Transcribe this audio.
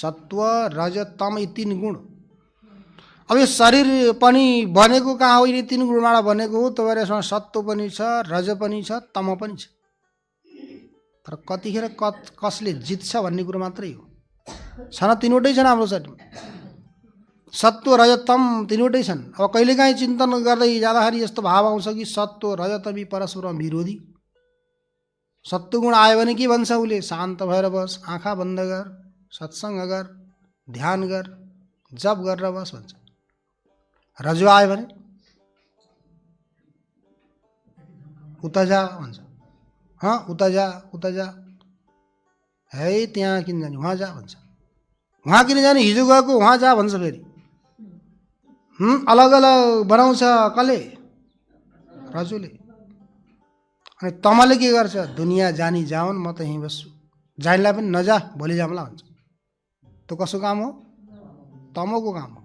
सत्व रज तम यी तीन गुण। अब यो शरीर पनि बनेको कहाँ हो, यी तीन गुणबाट बनेको हो। तपाईहरु यसमा सत्व पनि छ, रज पनि छ, तम पनि छ। तर कतिखेर कसले जित्छ भन्ने कुरो मात्रै हो। छन तीनवटै छन् हाम्रो शरीरमा, सत्व रज तम तीनवटै छन्। अब कहिलेकाहीँ चिन्तन गर्दै जाँदाखेरि यस्तो भाव आउँछ कि सत्व रज तमी परस्पर विरोधी। सत्वगुण आयो भने के भन्छ उसले, शान्त भएर बस, आँखा बन्द गर, सत्सङ्ग गर, ध्यान गर, जप गरेर बस भन्छ। रज आयो भने उता जा भन्छ, उता जा, है त्यहाँ किन जाने, वहाँ जा भन्छ। वहाँ किन जाने, हिजो गएको वहाँ जा भन्छ। फेरि अलग अलग बनाउँछ कसले, रजुले। अनि तमले के गर्छ, दुनियाँ जानी जाउन्, म त यहीँ बस्छु, जानिलाई पनि नजा, भोलि जाउँला भन्छ। त्यो कसो काम हो, तमोको काम हो।